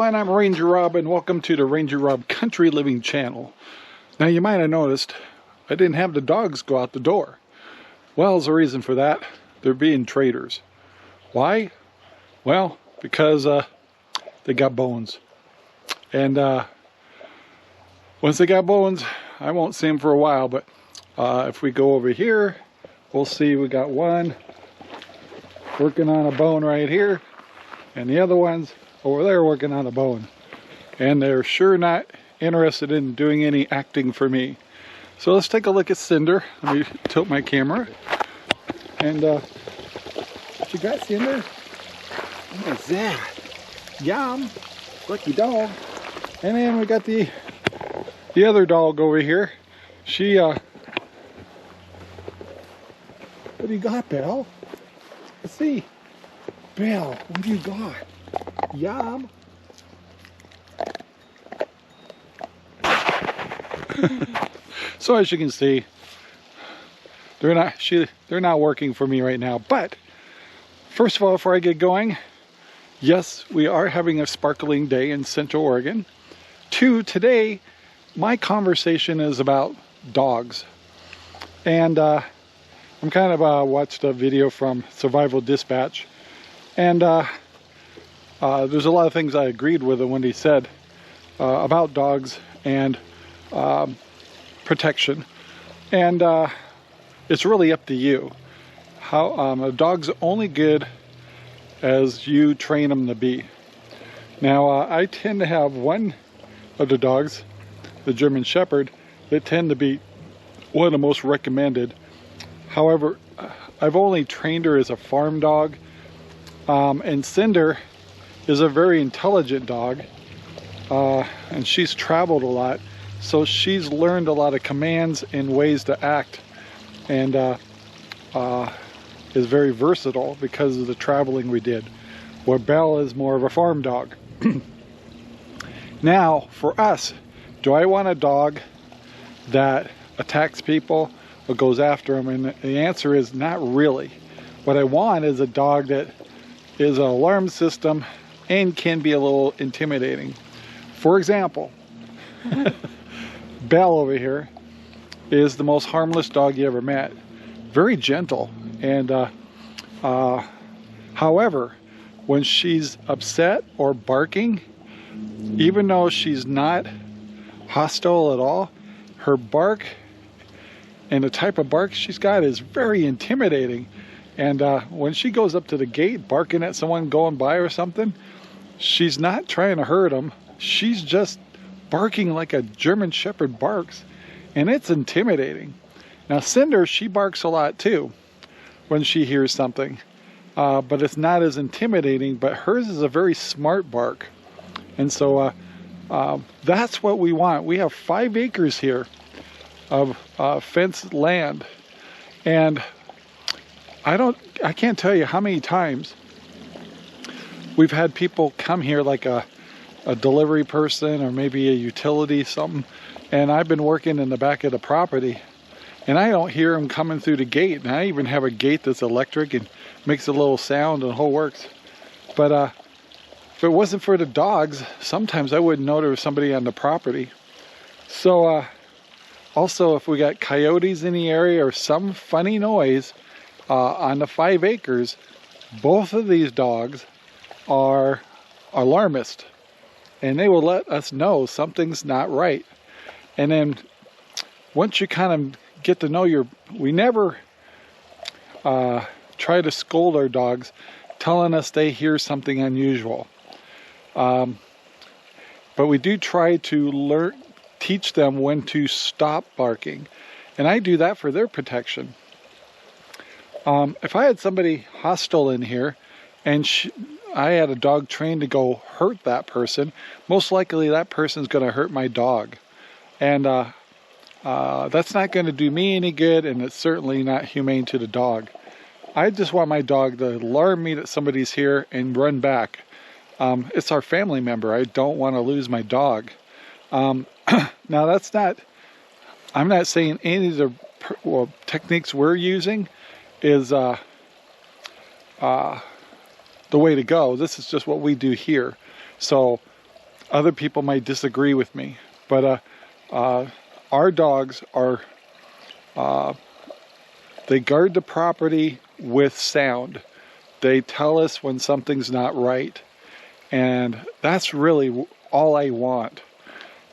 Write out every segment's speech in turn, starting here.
everyone, I'm Ranger Rob and welcome to the Ranger Rob Country Living channel. Now you might have noticed I didn't have the dogs go out the door. Well, there's a reason for that. They're being traitors. Why? Well, because they got bones. And once they got bones, I won't see them for a while, but if we go over here, we'll see we got one working on a bone right here, and the other one's over there working on a bone. And they're sure not interested in doing any acting for me. So let's take a look at Cinder. Let me tilt my camera. And what you got, Cinder? What is that? Yum! Lucky dog. And then we got the other dog over here. She what do you got, Belle? Let's see. Belle, what do you got? Yum. So as you can see, they're not working for me right now. But first of all, before I get going, yes, we are having a sparkling day in Central Oregon. Today, my conversation is about dogs. And I'm kind of watched a video from Survival Dispatch, and there's a lot of things I agreed with him when he said about dogs and protection. And it's really up to you. How a dog's only good as you train them to be. Now I tend to have one of the dogs, the German Shepherd, that tend to be one of the most recommended. However, I've only trained her as a farm dog, and Cinder is a very intelligent dog, and she's traveled a lot, so she's learned a lot of commands and ways to act, and is very versatile because of the traveling we did, where Belle is more of a farm dog. Now, for us, do I want a dog that attacks people or goes after them? And the answer is not really. What I want is a dog that is an alarm system and can be a little intimidating. For example, Belle over here is the most harmless dog you ever met. Very gentle, and however, when she's upset or barking, even though she's not hostile at all, her bark and the type of bark she's got is very intimidating. And when she goes up to the gate barking at someone going by or something, she's not trying to hurt them. She's just barking like a German Shepherd barks, and it's intimidating. Now Cinder, she barks a lot too when she hears something, but it's not as intimidating, but hers is a very smart bark. And so that's what we want. We have 5 acres here of fenced land, and I can't tell you how many times we've had people come here, like a delivery person or maybe a utility something, and I've been working in the back of the property and I don't hear them coming through the gate, and I even have a gate that's electric and makes a little sound and the whole works. But if it wasn't for the dogs, sometimes I wouldn't know there was somebody on the property. So also, if we got coyotes in the area or some funny noise on the 5 acres, both of these dogs are alarmist, and they will let us know something's not right. And then once you kind of get to know we never try to scold our dogs telling us they hear something unusual. But we do try to teach them when to stop barking. And I do that for their protection. If I had somebody hostile in here and I had a dog trained to go hurt that person, most likely that person's going to hurt my dog. And that's not going to do me any good, and it's certainly not humane to the dog. I just want my dog to alarm me that somebody's here and run back. It's our family member. I don't want to lose my dog. Now that's not, I'm not saying any of the techniques we're using is the way to go. This is just what we do here. So other people might disagree with me, but our dogs are, they guard the property with sound. They tell us when something's not right, and that's really all I want.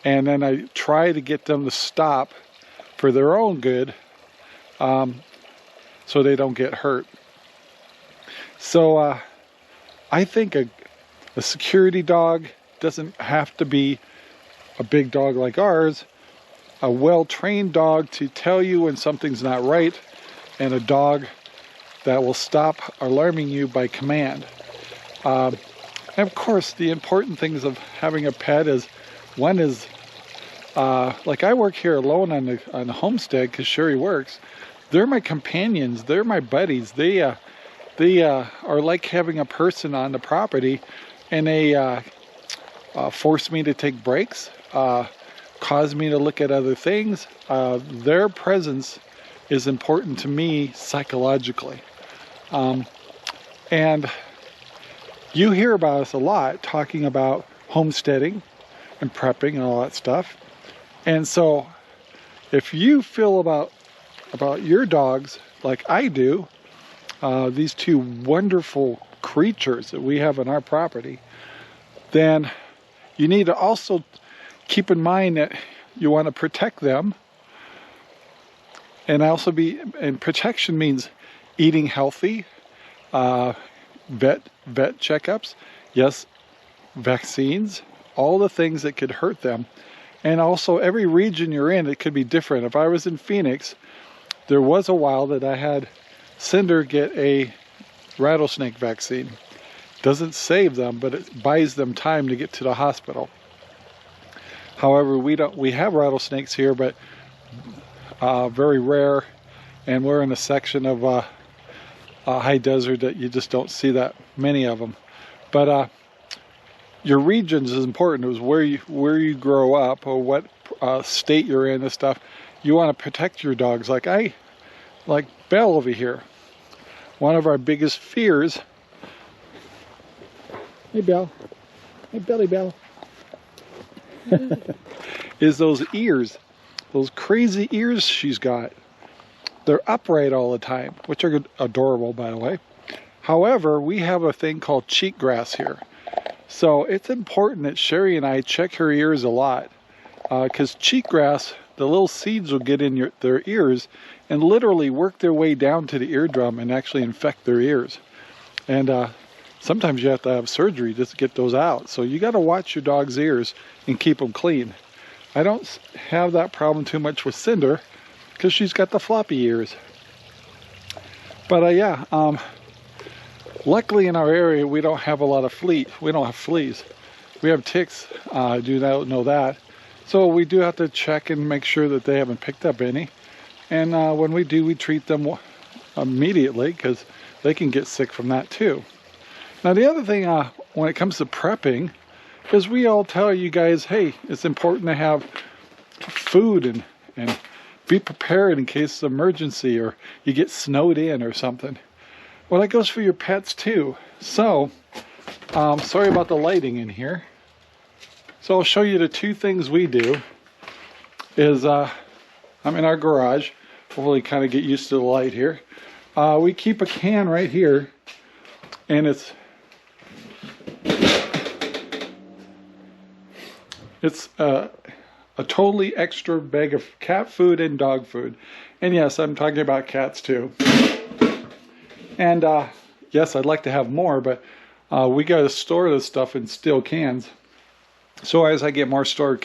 And then I try to get them to stop for their own good, so they don't get hurt. So I think a security dog doesn't have to be a big dog like ours. A well-trained dog to tell you when something's not right, and a dog that will stop alarming you by command. And of course, the important things of having a pet is, one is, like I work here alone on the homestead because Sherry works. They're my companions. They're my buddies. They are like having a person on the property, and they force me to take breaks, cause me to look at other things. Their presence is important to me psychologically. And you hear about us a lot talking about homesteading and prepping and all that stuff. And so if you feel about your dogs like I do, these two wonderful creatures that we have on our property, then you need to also keep in mind that you want to protect them. And and protection means eating healthy, vet checkups, yes, vaccines, all the things that could hurt them. And also every region you're in, it could be different. If I was in Phoenix, there was a while that I had Cinder get a rattlesnake vaccine. Doesn't save them, but it buys them time to get to the hospital. However, we have rattlesnakes here, but very rare, and we're in a section of a high desert that you just don't see that many of them. But your regions is important. It was where you grow up, or what state you're in and stuff. You want to protect your dogs. Like Belle over here. One of our biggest fears. Hey Belle. Hey Belly Belle. Is those ears. Those crazy ears she's got. They're upright all the time, which are adorable, by the way. However, we have a thing called cheatgrass here. So it's important that Sherry and I check her ears a lot, because cheatgrass, the little seeds will get in their ears and literally work their way down to the eardrum and actually infect their ears. And sometimes you have to have surgery just to get those out. So you got to watch your dog's ears and keep them clean. I don't have that problem too much with Cinder because she's got the floppy ears. But yeah, luckily in our area we don't have a lot of fleas. We don't have fleas. We have ticks. I do not know that. So we do have to check and make sure that they haven't picked up any. And when we do, we treat them immediately because they can get sick from that too. Now the other thing when it comes to prepping is we all tell you guys, hey, it's important to have food and be prepared in case of emergency or you get snowed in or something. Well, that goes for your pets too. So, sorry about the lighting in here. So I'll show you the two things we do. Is I'm in our garage. Hopefully kind of get used to the light here. We keep a can right here, and it's a totally extra bag of cat food and dog food. And yes, I'm talking about cats too. And yes, I'd like to have more, but we got to store this stuff in steel cans. So as I get more steel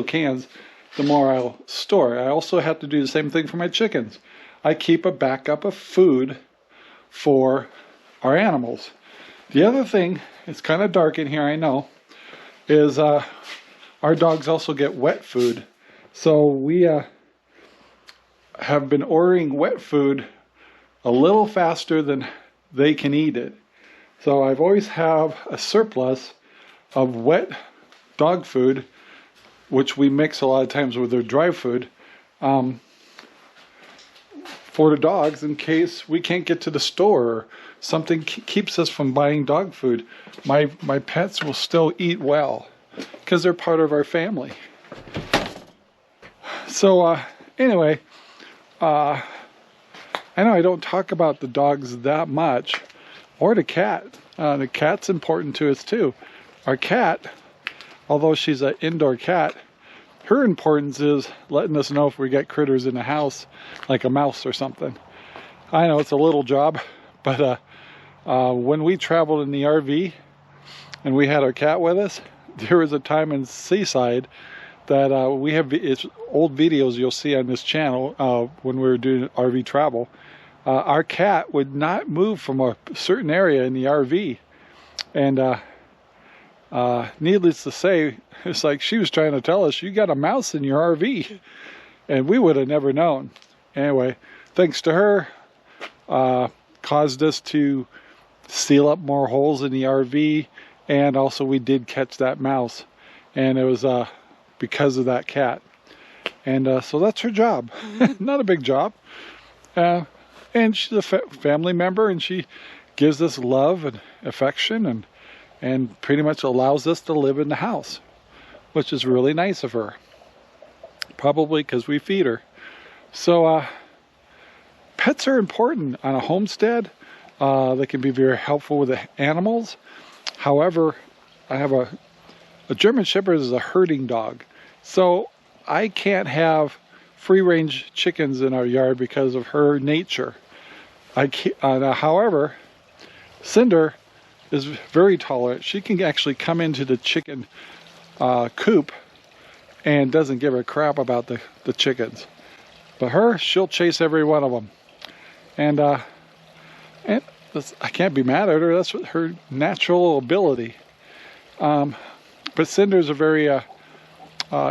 cans, the more I'll store. I also have to do the same thing for my chickens. I keep a backup of food for our animals. The other thing, it's kind of dark in here, I know, is our dogs also get wet food. So we have been ordering wet food a little faster than they can eat it. So I've always have a surplus of wet dog food, which we mix a lot of times with their dry food, for the dogs in case we can't get to the store or something keeps us from buying dog food. My pets will still eat well. because they're part of our family. So anyway, I know I don't talk about the dogs that much, or the cat. The cat's important to us too. Our cat, although she's an indoor cat, her importance is letting us know if we get critters in the house, like a mouse or something. I know it's a little job, but when we traveled in the RV and we had our cat with us, there was a time in Seaside that we have old videos you'll see on this channel when we were doing RV travel. Our cat would not move from a certain area in the RV, and needless to say, it's like she was trying to tell us, you got a mouse in your RV, and we would have never known. Anyway, thanks to her, caused us to seal up more holes in the RV, and also we did catch that mouse, and it was because of that cat. And so that's her job. Not a big job, and she's a family member, and she gives us love and affection, and pretty much allows us to live in the house, which is really nice of her, probably because we feed her. So pets are important on a homestead. They can be very helpful with the animals. However, I have a German Shepherd is a herding dog, so I can't have free-range chickens in our yard because of her nature. However, Cinder is very tolerant. She can actually come into the chicken coop and doesn't give a crap about the chickens. But she'll chase every one of them. And I can't be mad at her. That's her natural ability. But Cinder's a very,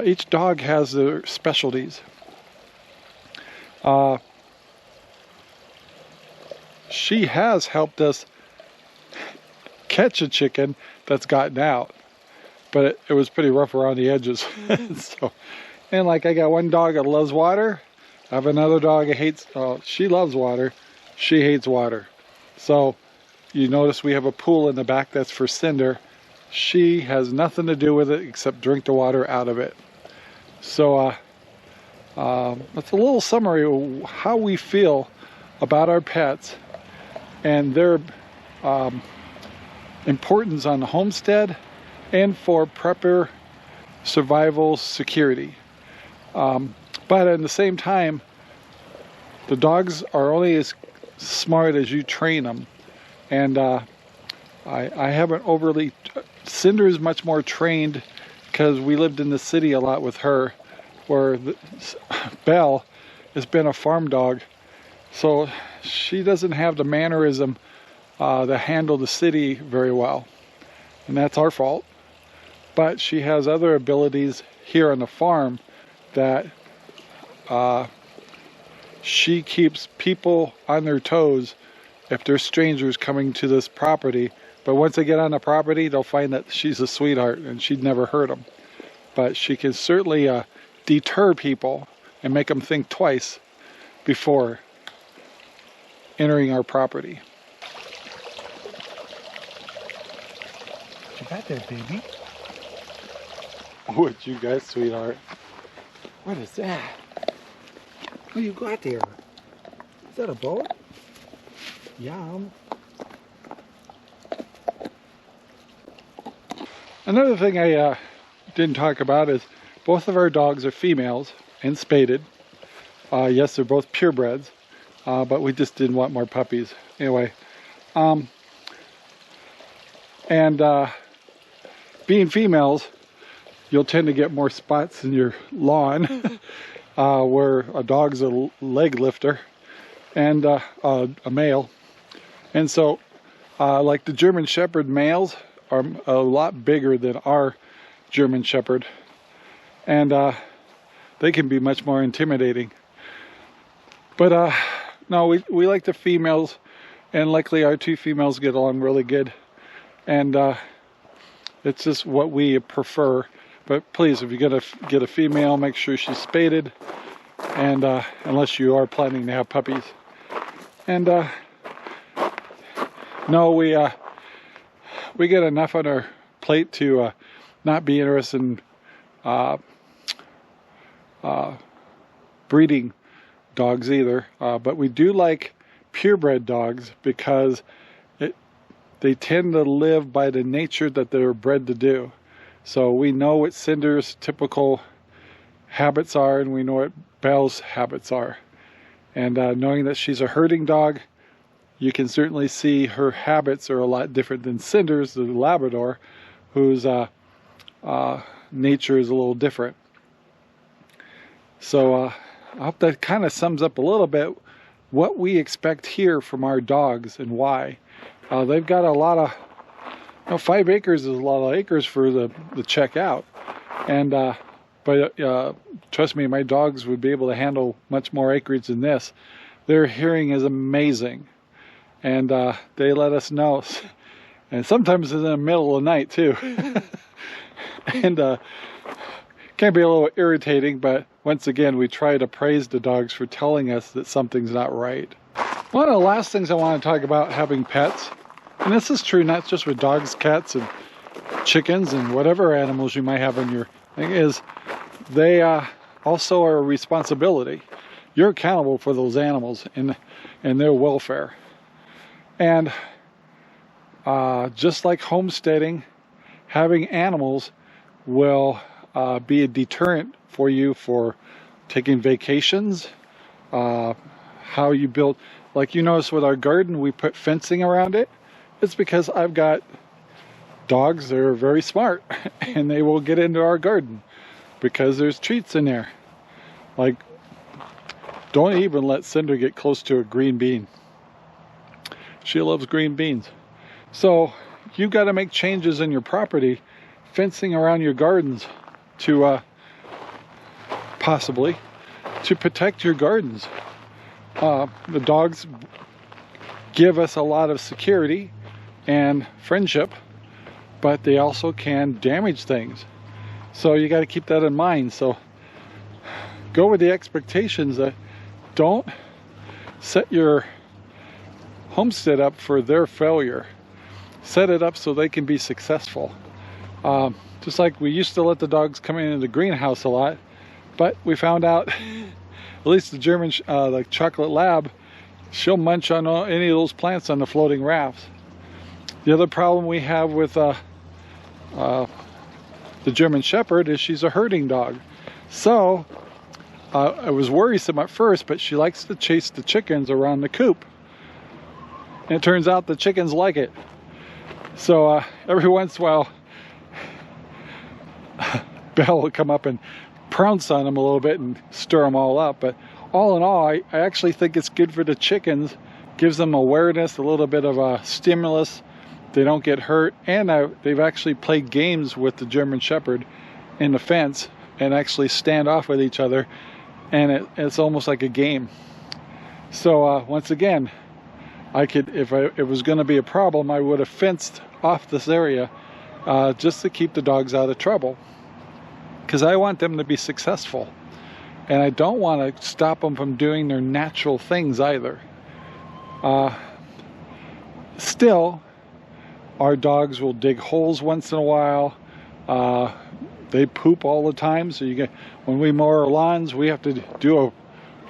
each dog has their specialties. She has helped us catch a chicken that's gotten out, but it was pretty rough around the edges. And like, I got one dog that loves water. I have another dog that hates, she loves water, she hates water. So you notice we have a pool in the back that's for Cinder. She has nothing to do with it except drink the water out of it. So that's a little summary of how we feel about our pets and their importance on the homestead and for prepper survival security. But at the same time, the dogs are only as smart as you train them. And I haven't overly... Cinder is much more trained because we lived in the city a lot with her, where Belle has been a farm dog. So she doesn't have the mannerism to handle the city very well. And that's our fault. But she has other abilities here on the farm that she keeps people on their toes if there's strangers coming to this property. But once they get on the property, they'll find that she's a sweetheart and she'd never hurt them. But she can certainly deter people and make them think twice before entering our property. What you got there, baby? What you got, sweetheart? What is that? What you got there? Is that a boat? Yum. Another thing I didn't talk about is both of our dogs are females and spaded. Yes, they're both purebreds, but we just didn't want more puppies. Anyway, being females, you'll tend to get more spots in your lawn where a dog's a leg lifter and a male. And so like the German Shepherd males are a lot bigger than our German Shepherd, and they can be much more intimidating. But no, we like the females, and luckily our two females get along really good, and it's just what we prefer. But please, if you're gonna get a female, make sure she's spaded, and unless you are planning to have puppies. And no, we get enough on our plate to not be interested in breeding dogs either, but we do like purebred dogs because they tend to live by the nature that they're bred to do. So we know what Cinder's typical habits are, and we know what Belle's habits are. And knowing that she's a herding dog, you can certainly see her habits are a lot different than Cinder's, the Labrador, whose nature is a little different. So I hope that kind of sums up a little bit what we expect here from our dogs and why. They've got a lot of, 5 acres is a lot of acres for the check out. And but trust me, my dogs would be able to handle much more acreage than this. Their hearing is amazing. And they let us know. And sometimes it's in the middle of the night too. And can be a little irritating, but once again, we try to praise the dogs for telling us that something's not right. One of the last things I want to talk about having pets, and this is true not just with dogs, cats, and chickens, and whatever animals you might have in your thing, is they also are a responsibility. You're accountable for those animals and their welfare. And just like homesteading, having animals will be a deterrent for you for taking vacations, how you build, like you notice with our garden, we put fencing around it. It's because I've got dogs that are very smart and they will get into our garden because there's treats in there. Like, don't even let Cinder get close to a green bean. She loves green beans. So you've got to make changes in your property, fencing around your gardens to possibly to protect your gardens. The dogs give us a lot of security and friendship, but they also can damage things. So you got to keep that in mind. So go with the expectations that don't set your homestead up for their failure. Set it up so they can be successful. Just like we used to let the dogs come into the greenhouse a lot, but we found out, at least the German, like chocolate lab, she'll munch on any of those plants on the floating rafts. The other problem we have with the German Shepherd is she's a herding dog. So it was worrisome at first, but she likes to chase the chickens around the coop. And it turns out the chickens like it. So every once in a while, Belle will come up and pounce on them a little bit and stir them all up. But all in all, I actually think it's good for the chickens. Gives them awareness, a little bit of a stimulus. They don't get hurt. And they've actually played games with the German Shepherd in the fence and actually stand off with each other. And it's almost like a game. So once again, I could, if it was going to be a problem, I would have fenced off this area just to keep the dogs out of trouble. Because I want them to be successful. And I don't want to stop them from doing their natural things either. Still, our dogs will dig holes once in a while. They poop all the time. So when we mow our lawns, we have to do a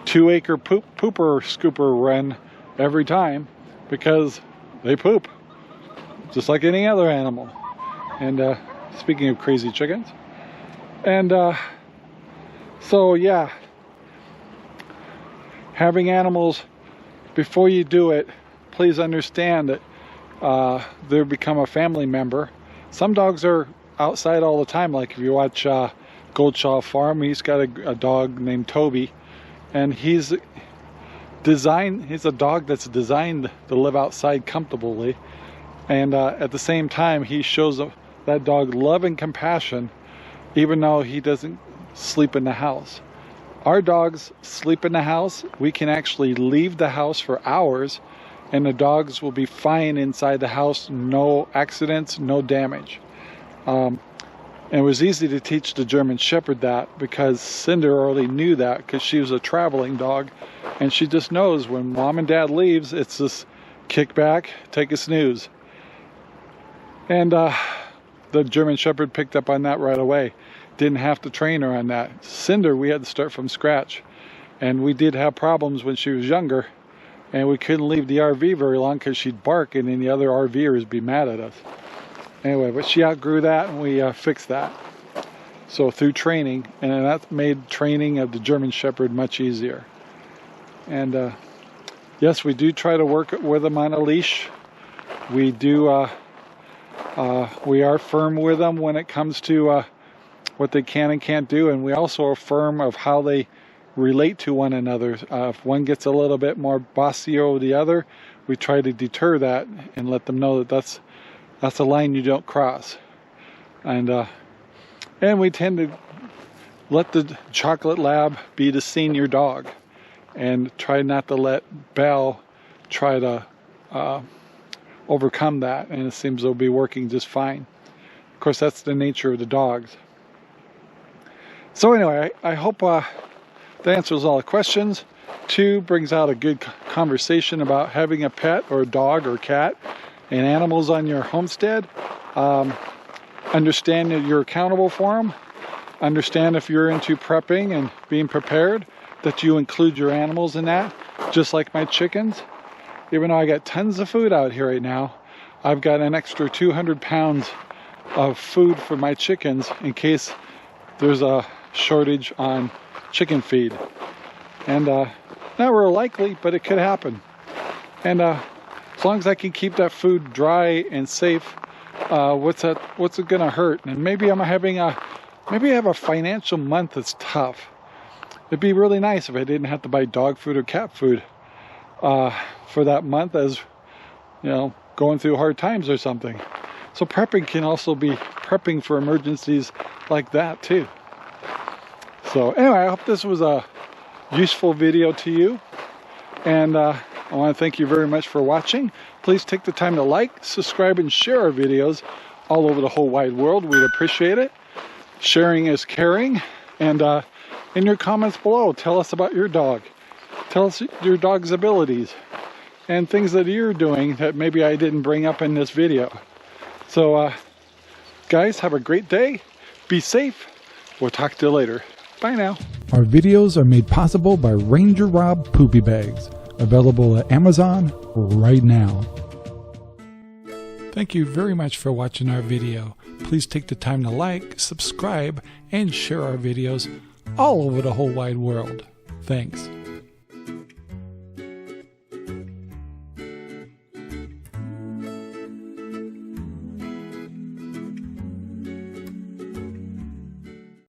2-acre pooper scooper run every time because they poop just like any other animal. And speaking of crazy chickens, and so yeah, having animals, before you do it, please understand that they become a family member. Some dogs are outside all the time. Like if you watch Goldshaw Farm, he's got a dog named Toby, and he's a dog that's designed to live outside comfortably, and at the same time he shows that dog love and compassion even though he doesn't sleep in the house. Our dogs sleep in the house. We can actually leave the house for hours and the dogs will be fine inside the house. No accidents, no damage. And it was easy to teach the German Shepherd that because Cinder already knew that because she was a traveling dog, and she just knows when mom and dad leaves, it's just kick back, take a snooze. And the German Shepherd picked up on that right away. Didn't have to train her on that. Cinder, we had to start from scratch. And we did have problems when she was younger, and we couldn't leave the RV very long because she'd bark and then the other RVers would be mad at us. Anyway, but she outgrew that, and we fixed that. So through training, and that made training of the German Shepherd much easier. And yes, we do try to work with them on a leash. We do, we are firm with them when it comes to what they can and can't do, and we also are firm of how they relate to one another. If one gets a little bit more bossy over the other, we try to deter that and let them know that that's a line you don't cross. And we tend to let the chocolate lab be the senior dog and try not to let Belle try to overcome that, and it seems they'll be working just fine. Of course, that's the nature of the dogs. So anyway, I hope that answers all the questions. 2, brings out a good conversation about having a pet or a dog or cat and animals on your homestead. Understand that you're accountable for them. Understand if you're into prepping and being prepared, that you include your animals in that, just like my chickens. Even though I got tons of food out here right now, I've got an extra 200 pounds of food for my chickens in case there's a shortage on chicken feed. And not real likely, but it could happen. And as long as I can keep that food dry and safe, what's it gonna hurt? And maybe I have a financial month that's tough. It'd be really nice if I didn't have to buy dog food or cat food for that month, as you know, going through hard times or something. So prepping can also be prepping for emergencies like that too. So anyway, I hope this was a useful video to you, and I want to thank you very much for watching. Please take the time to like, subscribe, and share our videos all over the whole wide world. We'd appreciate it. Sharing is caring. And in your comments below, tell us about your dog. Tell us your dog's abilities and things that you're doing that maybe I didn't bring up in this video. So guys, have a great day. Be safe. We'll talk to you later. Bye now. Our videos are made possible by Ranger Rob Poopy Bags, available at Amazon right now. Thank you very much for watching our video. Please take the time to like, subscribe, and share our videos all over the whole wide world. Thanks.